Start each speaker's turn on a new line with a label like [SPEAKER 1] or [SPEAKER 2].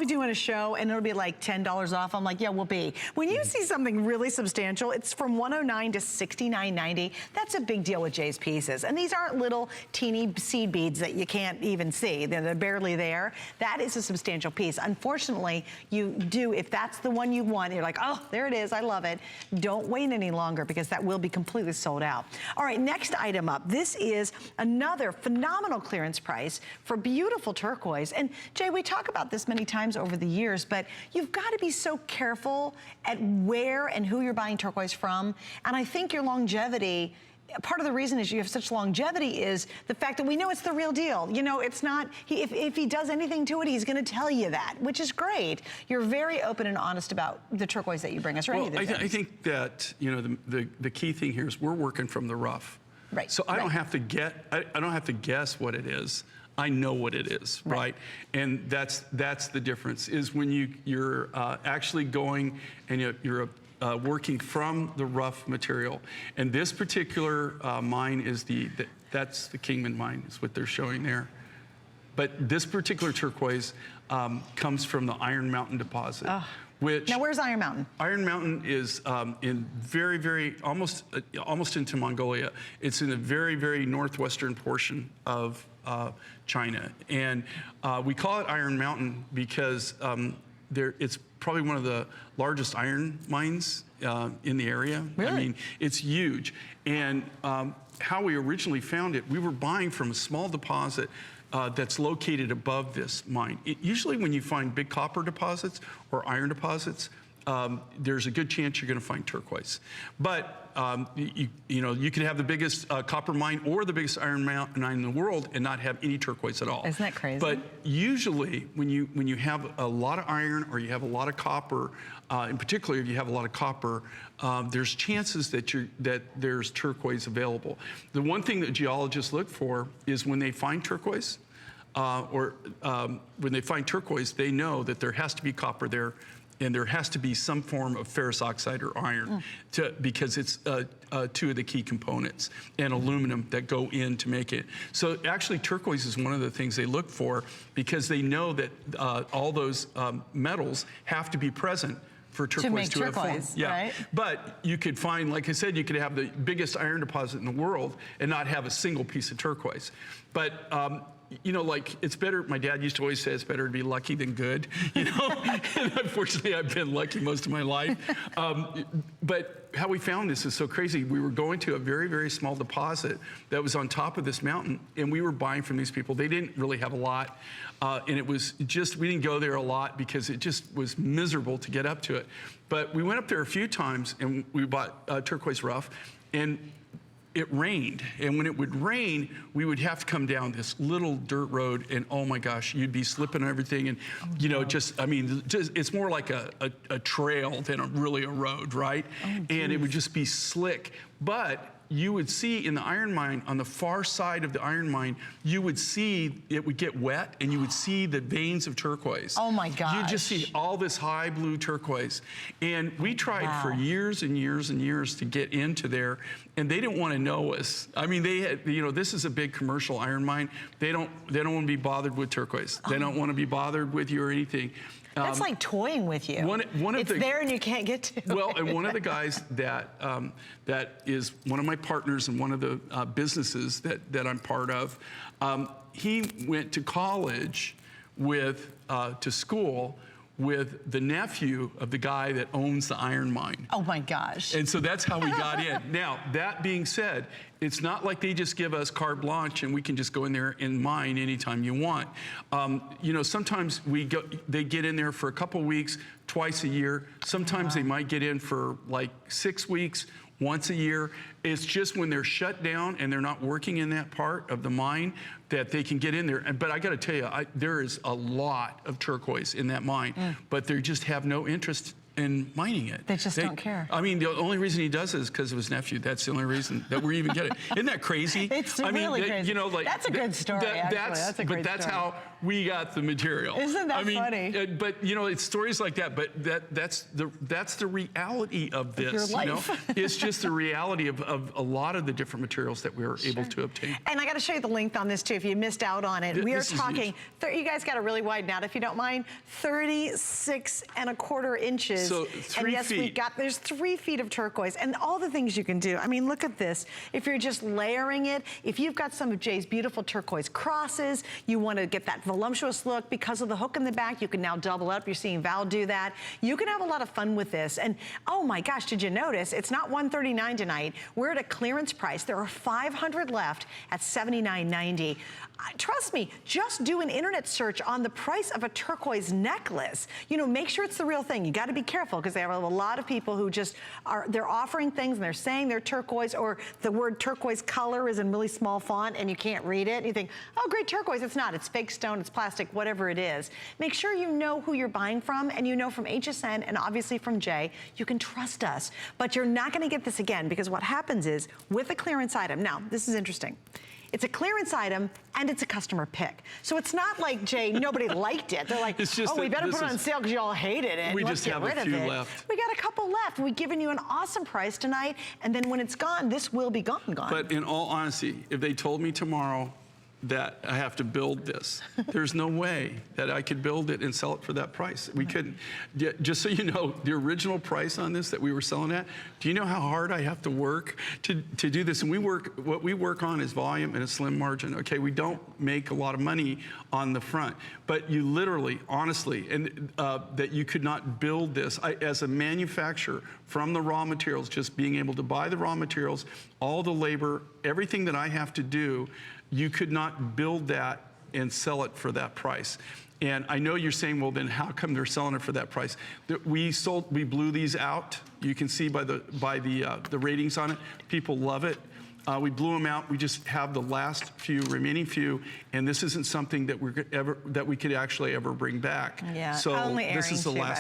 [SPEAKER 1] be doing a show and it'll be like $10 off. I'm like, yeah, we'll be. When you see something really substantial, it's from $109 to $69.90. That's a big deal with Jay's pieces. And these aren't little teeny seed beads that you can't even see. They're barely there. That is a substantial piece. Unfortunately, you do, if that's the one you want, you're like, oh, there it is, I love it. Don't wait any longer because that will be completely sold out. All right, next item up. This is another phenomenal clearance price for beautiful turquoise. And Jay, we talk about this many times over the years, but you've got to be so careful at where and who you're buying turquoise from. And I think your longevity, part of the reason is you have such longevity is the fact that we know it's the real deal. You know, it's not, if he does anything to it, he's gonna tell you that, which is great. You're very open and honest about the turquoise that you bring us, right?
[SPEAKER 2] Well, I think that, you know, the key thing here is we're working from the rough.
[SPEAKER 1] Right.
[SPEAKER 2] So I don't have to I don't have to guess what it is. I know what it is, right? And that's the difference, is when you're actually going and you're working from the rough material. And this particular mine is that's the Kingman mine, is what they're showing there. But this particular turquoise comes from the Iron Mountain deposit. Which,
[SPEAKER 1] now, where's Iron Mountain?
[SPEAKER 2] Iron Mountain is in almost into Mongolia. It's in the very northwestern portion of China. And we call it Iron Mountain because it's probably one of the largest iron mines in the area.
[SPEAKER 1] Really?
[SPEAKER 2] I mean, it's huge. And how we originally found it, we were buying from a small deposit that's located above this mine. Usually when you find big copper deposits or iron deposits, there's a good chance you're gonna find turquoise. But you know, you could have the biggest copper mine or the biggest iron mine in the world and not have any turquoise at all.
[SPEAKER 1] Isn't that crazy?
[SPEAKER 2] But usually when you have a lot of iron or you have a lot of copper, in particular if you have a lot of copper, there's chances that there's turquoise available. The one thing that geologists look for is when they find turquoise, when they find turquoise, they know that there has to be copper there, and there has to be some form of ferrous oxide or iron because it's two of the key components, and aluminum that go in to make it. So actually turquoise is one of the things they look for because they know that all those metals have to be present for turquoise to have formed. Yeah, right? But you could find, like I said, you could have the biggest iron deposit in the world and not have a single piece of turquoise. But you know, like, it's better, my dad used to always say it's better to be lucky than good, you know? And unfortunately, I've been lucky most of my life. But how we found this is so crazy. We were going to a very small deposit that was on top of this mountain, and we were buying from these people. They didn't really have a lot, and it was just, we didn't go there a lot because it just was miserable to get up to it. But we went up there a few times, and we bought turquoise rough, and it rained, and when it would rain, we would have to come down this little dirt road, and oh my gosh, you'd be slipping on everything, and you know, I mean, it's more like a trail than really a road, right? And it would just be slick. But you would see in the iron mine, on the far side of the iron mine, you would see it would get wet and you would see the veins of turquoise.
[SPEAKER 1] Oh my gosh.
[SPEAKER 2] You'd just see all this high blue turquoise. And we tried for years and years and years to get into there, and they didn't want to know us. I mean, they had, you know, this is a big commercial iron mine. They don't want to be bothered with turquoise. They don't want to be bothered with you or anything.
[SPEAKER 1] That's like toying with you. It's there and you can't get to it.
[SPEAKER 2] Well, and one of the guys that is one of my partners in one of the businesses that I'm part of, he went to college to school with the nephew of the guy that owns the iron mine.
[SPEAKER 1] Oh my gosh.
[SPEAKER 2] And so that's how we got in. Now, that being said, it's not like they just give us carte blanche and we can just go in there and mine anytime you want. You know, sometimes they get in there for a couple weeks, twice a year. Sometimes they might get in for like 6 weeks, once a year. It's just when they're shut down and they're not working in that part of the mine that they can get in there. But I gotta tell you, there is a lot of turquoise in that mine, but they just have no interest in mining it.
[SPEAKER 1] They just don't care.
[SPEAKER 2] I mean, the only reason he does it is because of his nephew. That's the only reason that we're even getting it. Isn't that crazy?
[SPEAKER 1] It's really crazy.
[SPEAKER 2] You know, like,
[SPEAKER 1] that's a good story, actually. That's a great story.
[SPEAKER 2] But that's how we got the material.
[SPEAKER 1] Isn't that
[SPEAKER 2] I mean,
[SPEAKER 1] funny?
[SPEAKER 2] But you know, it's stories like that. But that's the reality of this.
[SPEAKER 1] Your life.
[SPEAKER 2] You know? It's just the reality of a lot of the different materials that we were able to obtain.
[SPEAKER 1] And I got to show you the length on this too if you missed out on it. We are
[SPEAKER 2] This is
[SPEAKER 1] talking, you guys got to really widen out if you don't mind, 36¼ inches.
[SPEAKER 2] So
[SPEAKER 1] and
[SPEAKER 2] 3
[SPEAKER 1] yes,
[SPEAKER 2] feet.
[SPEAKER 1] there's 3 feet of turquoise and all the things you can do. I mean, look at this. If you're just layering it, if you've got some of Jay's beautiful turquoise crosses, you want to get that voluptuous look because of the hook in the back, you can now double up. You're seeing Val do that. You can have a lot of fun with this. And oh my gosh, did you notice? It's not $139 tonight. We're at a clearance price. There are 500 left at $79.90. Trust me, just do an internet search on the price of a turquoise necklace. You know, make sure it's the real thing. You got to be careful because they have a lot of people who just they're offering things and they're saying they're turquoise, or the word turquoise color is in really small font and you can't read it. And you think, oh, great turquoise. It's not. It's fake stone. It's plastic, whatever it is. Make sure you know who you're buying from, and you know from HSN and obviously from Jay, you can trust us. But you're not going to get this again because what happens is with a clearance item, now this is interesting. It's a clearance item and it's a customer pick. So it's not like, Jay, nobody liked it. They're like, oh, we better put it on sale because you all hated it.
[SPEAKER 2] We
[SPEAKER 1] Let's
[SPEAKER 2] just have
[SPEAKER 1] get rid
[SPEAKER 2] a few
[SPEAKER 1] of it.
[SPEAKER 2] left.
[SPEAKER 1] We got a couple left. We've given you an awesome price tonight. And then when it's gone, this will be gone.
[SPEAKER 2] But in all honesty, if they told me tomorrow that I have to build this, there's no way that I could build it and sell it for that price. We couldn't. Just so you know, the original price on this that we were selling at, do you know how hard I have to work to do this? And what we work on is volume and a slim margin, okay? We don't make a lot of money on the front, but you literally, honestly, and that you could not build this. As a manufacturer, from the raw materials, just being able to buy the raw materials, all the labor, everything that I have to do, you could not build that and sell it for that price. And I know you're saying, well, then how come they're selling it for that price? We blew these out. You can see by the ratings on it. People love it. We blew them out. We just have the last remaining few, and this isn't something that we could actually ever bring back.
[SPEAKER 1] Yeah,
[SPEAKER 2] so
[SPEAKER 1] only
[SPEAKER 2] this is the
[SPEAKER 1] airing
[SPEAKER 2] last.